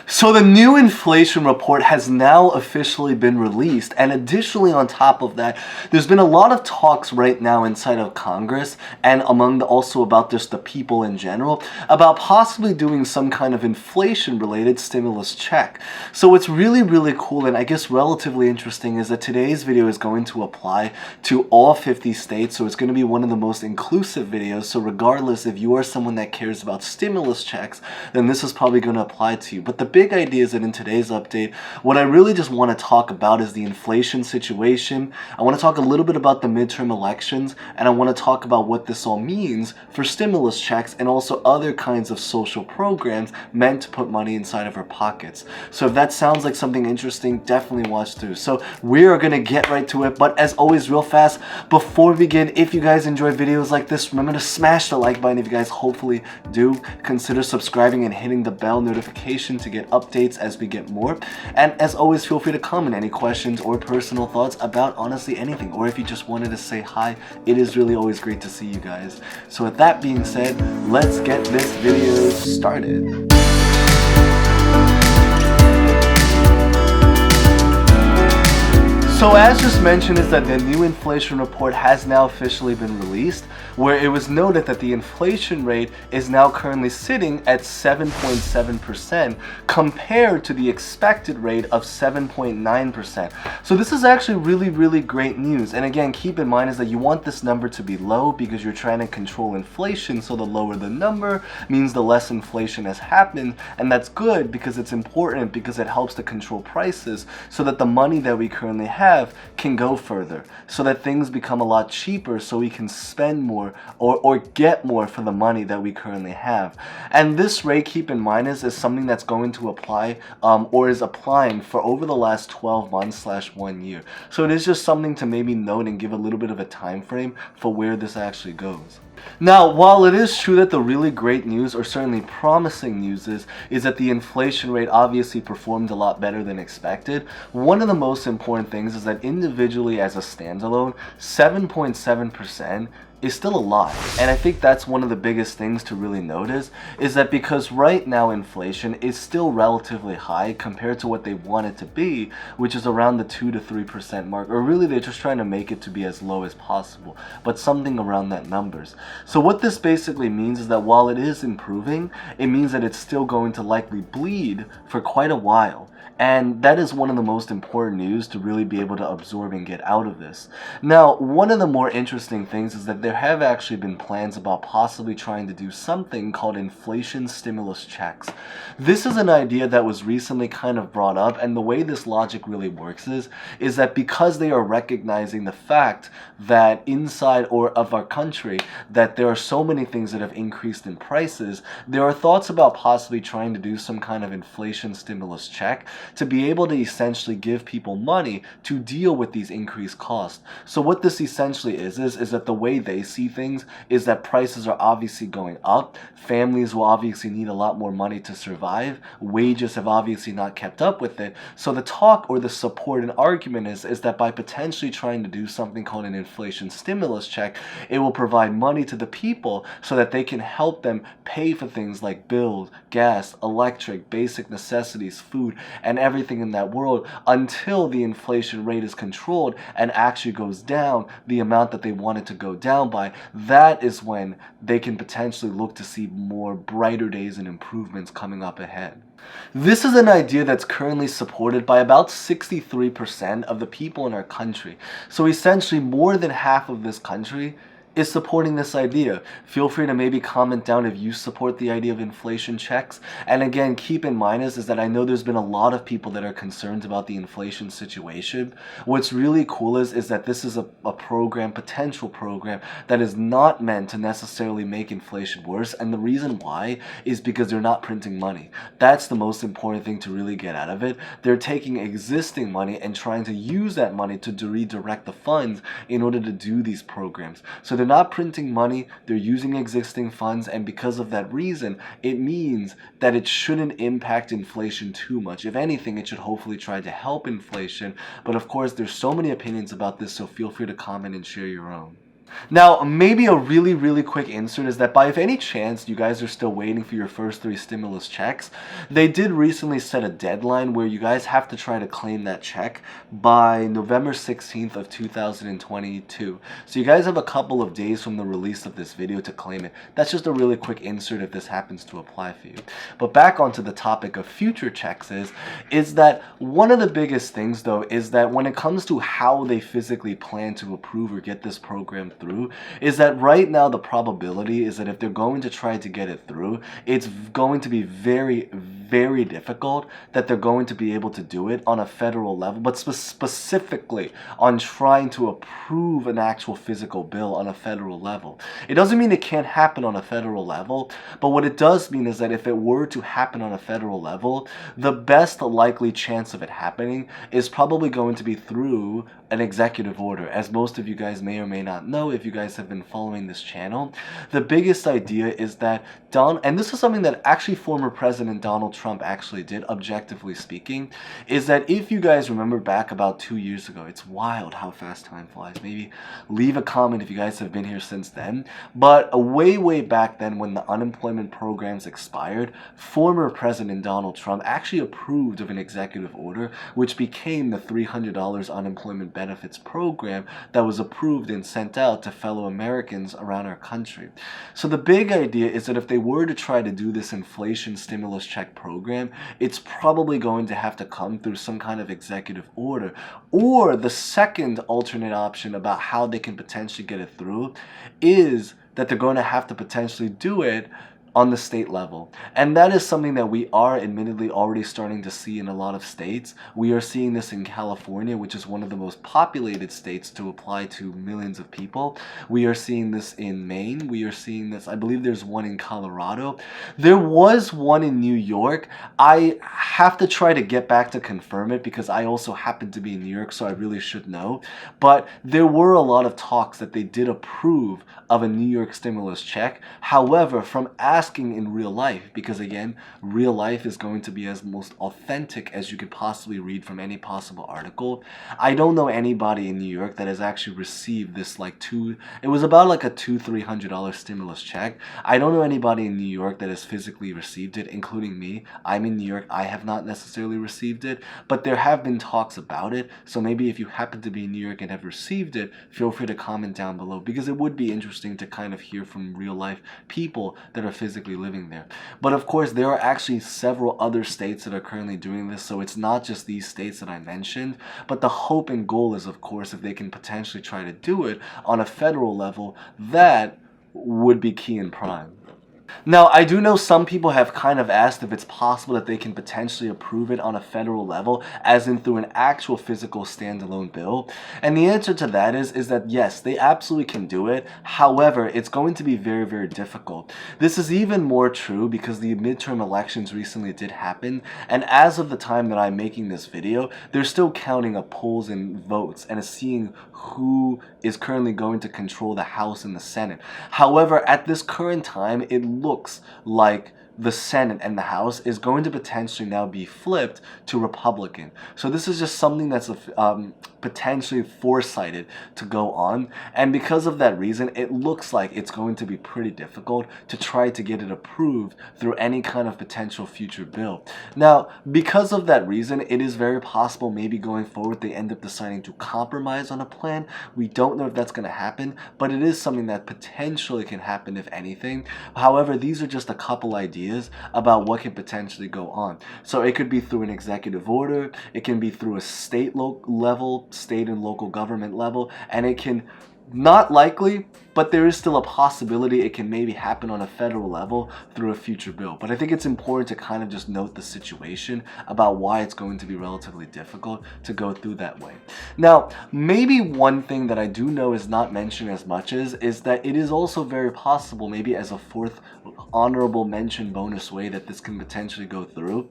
So the new inflation report has now officially been released, and additionally on top of that, there's been a lot of talks right now inside of Congress and also about just the people in general about possibly doing some kind of inflation-related stimulus check. So what's really cool and I guess relatively interesting is that today's video is going to apply to all 50 states, so it's going to be one of the most inclusive videos. So regardless if you are someone that cares about stimulus checks, then this is probably going to apply to you. But the big idea is that in today's update, what I really just want to talk about is the inflation situation. I want to talk a little bit about the midterm elections, and I want to talk about what this all means for stimulus checks and also other kinds of social programs meant to put money inside of our pockets. So if that sounds like something interesting, definitely watch through. So we are going to get right to it, but as always, real fast, before we begin, if you guys enjoy videos like this, remember to smash the like button. If you guys hopefully do, consider subscribing and hitting the bell notification to get updates as we get more. And as always, feel free to comment any questions or personal thoughts about honestly anything, or if you just wanted to say hi, it is really always great to see you guys. So with that being said, let's get this video started. So as just mentioned is that the new inflation report has now officially been released, where it was noted that the inflation rate is now currently sitting at 7.7% compared to the expected rate of 7.9%. So this is actually really great news. And again, keep in mind is that you want this number to be low because you're trying to control inflation. So the lower the number means the less inflation has happened. And that's good because it's important because it helps to control prices so that the money that we currently have can go further, so that things become a lot cheaper so we can spend more or get more for the money that we currently have. And this rate, keep in mind, is something that's going to apply or is applying for over the last 12 months / 1 year. So it is just something to maybe note and give a little bit of a time frame for where this actually goes. Now, while it is true that the really great news, or certainly promising news, is that the inflation rate obviously performed a lot better than expected, one of the most important things is that individually as a standalone, 7.7% is still a lot. And I think that's one of the biggest things to really notice is that because right now inflation is still relatively high compared to what they want it to be, which is around the 2 to 3% mark, or really they're just trying to make it to be as low as possible, but something around that numbers. So what this basically means is that while it is improving, it means that it's still going to likely bleed for quite a while. And that is one of the most important news to really be able to absorb and get out of this. Now, one of the more interesting things is that there have actually been plans about possibly trying to do something called inflation stimulus checks. This is an idea that was recently kind of brought up, and the way this logic really works is that because they are recognizing the fact that inside of our country that there are so many things that have increased in prices, there are thoughts about possibly trying to do some kind of inflation stimulus check to be able to essentially give people money to deal with these increased costs. So what this essentially is that the way they see things is that prices are obviously going up, families will obviously need a lot more money to survive, wages have obviously not kept up with it. So the talk or the support and argument is that by potentially trying to do something called an inflation stimulus check, it will provide money to the people so that they can help them pay for things like bills, gas, electric, basic necessities, food, and everything in that world until the inflation rate is controlled and actually goes down the amount that they want it to go down by. That is when they can potentially look to see more brighter days and improvements coming up ahead. This is an idea that's currently supported by about 63% of the people in our country. So essentially more than half of this country is supporting this idea. Feel free to maybe comment down if you support the idea of inflation checks. And again, keep in mind is that I know there's been a lot of people that are concerned about the inflation situation. What's really cool is that this is a potential program that is not meant to necessarily make inflation worse. And the reason why is because they're not printing money. That's the most important thing to really get out of it. They're taking existing money and trying to use that money to redirect the funds in order to do these programs. So they're not printing money, they're using existing funds, and because of that reason, it means that it shouldn't impact inflation too much. If anything, it should hopefully try to help inflation, but of course, there's so many opinions about this, so feel free to comment and share your own. Now, maybe a really quick insert is that if any chance you guys are still waiting for your first 3 stimulus checks, they did recently set a deadline where you guys have to try to claim that check by November 16th of 2022. So you guys have a couple of days from the release of this video to claim it. That's just a really quick insert if this happens to apply for you. But back onto the topic of future checks is that one of the biggest things though is that when it comes to how they physically plan to approve or get this program through, is that right now the probability is that if they're going to try to get it through, it's going to be very difficult that they're going to be able to do it on a federal level, but specifically on trying to approve an actual physical bill on a federal level. It doesn't mean it can't happen on a federal level, but what it does mean is that if it were to happen on a federal level, the best likely chance of it happening is probably going to be through an executive order. As most of you guys may or may not know if you guys have been following this channel, the biggest idea is that and this is something that actually former President Donald Trump actually did, objectively speaking, is that if you guys remember back about 2 years ago, it's wild how fast time flies. Maybe leave a comment if you guys have been here since then. But way back then when the unemployment programs expired, former President Donald Trump actually approved of an executive order which became the $300 unemployment benefits program that was approved and sent out to fellow Americans around our country. So the big idea is that if they were to try to do this inflation stimulus check program, it's probably going to have to come through some kind of executive order. Or the second alternate option about how they can potentially get it through is that they're going to have to potentially do it on the state level. And that is something that we are admittedly already starting to see in a lot of states. We are seeing this in California, which is one of the most populated states to apply to millions of people. We are seeing this in Maine. We are seeing this, I believe there's one in Colorado. There was one in New York. I have to try to get back to confirm it because I also happen to be in New York, so I really should know. But there were a lot of talks that they did approve of a New York stimulus check. However, from asking in real life, because again, real life is going to be as most authentic as you could possibly read from any possible article. I don't know anybody in New York that has actually received this it was about like a $200-300 stimulus check. I don't know anybody in New York that has physically received it, including me. I'm in New York. I have not necessarily received it, but there have been talks about it. So maybe if you happen to be in New York and have received it, feel free to comment down below because it would be interesting to kind of hear from real life people that are physically living there. But of course, there are actually several other states that are currently doing this, so it's not just these states that I mentioned, but the hope and goal is, of course, if they can potentially try to do it on a federal level, that would be key and prime. Now, I do know some people have kind of asked if it's possible that they can potentially approve it on a federal level, as in through an actual physical standalone bill. And the answer to that is that yes, they absolutely can do it. However, it's going to be very difficult. This is even more true because the midterm elections recently did happen, and as of the time that I'm making this video, they're still counting up polls and votes and seeing who is currently going to control the House and the Senate. However, at this current time, it looks like the Senate and the House is going to potentially now be flipped to Republican. So this is just something that's potentially foresighted to go on, and because of that reason, it looks like it's going to be pretty difficult to try to get it approved through any kind of potential future bill. Now, because of that reason, it is very possible maybe going forward they end up deciding to compromise on a plan. We don't know if that's going to happen, but it is something that potentially can happen if anything. However, these are just a couple ideas about what can potentially go on. So it could be through an executive order, it can be through a state and local government level, and it can, not likely, but there is still a possibility it can maybe happen on a federal level through a future bill. But I think it's important to kind of just note the situation about why it's going to be relatively difficult to go through that way. Now, maybe one thing that I do know is not mentioned as much is that it is also very possible, maybe as a fourth honorable mention bonus way that this can potentially go through,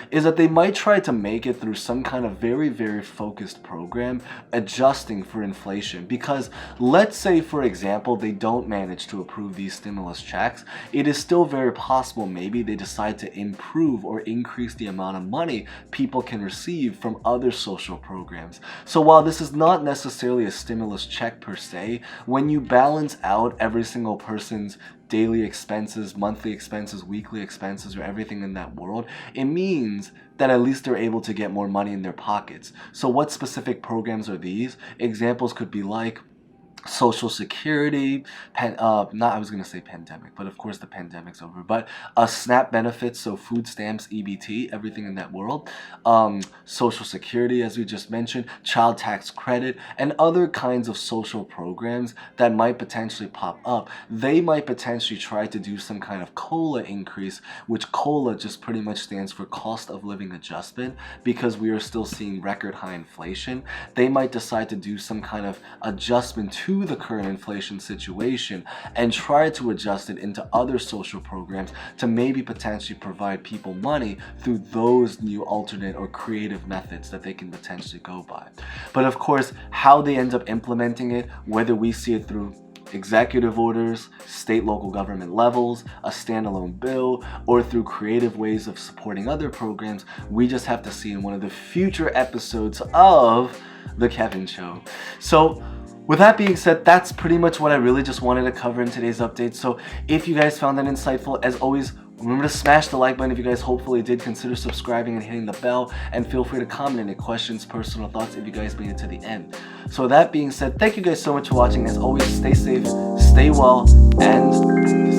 is that they might try to make it through some kind of very focused program adjusting for inflation. Because because let's say, for example, they don't manage to approve these stimulus checks, it is still very possible maybe they decide to improve or increase the amount of money people can receive from other social programs. So while this is not necessarily a stimulus check per se, when you balance out every single person's daily expenses, monthly expenses, weekly expenses, or everything in that world, it means that at least they're able to get more money in their pockets. So what specific programs are these? Examples could be like Social Security, I was going to say pandemic, but of course the pandemic's over, but SNAP benefits, so food stamps, EBT, everything in that world, Social Security, as we just mentioned, child tax credit, and other kinds of social programs that might potentially pop up. They might potentially try to do some kind of COLA increase, which COLA just pretty much stands for cost of living adjustment, because we are still seeing record high inflation. They might decide to do some kind of adjustment to the current inflation situation and try to adjust it into other social programs to maybe potentially provide people money through those new alternate or creative methods that they can potentially go by. But of course, how they end up implementing it, whether we see it through executive orders, state, local government levels, a standalone bill, or through creative ways of supporting other programs, we just have to see in one of the future episodes of The Kevin Show. So with that being said, that's pretty much what I really just wanted to cover in today's update. So if you guys found that insightful, as always, remember to smash the like button if you guys hopefully did. Consider subscribing and hitting the bell, and feel free to comment any questions, personal thoughts if you guys made it to the end. So with that being said, thank you guys so much for watching. As always, stay safe, stay well, and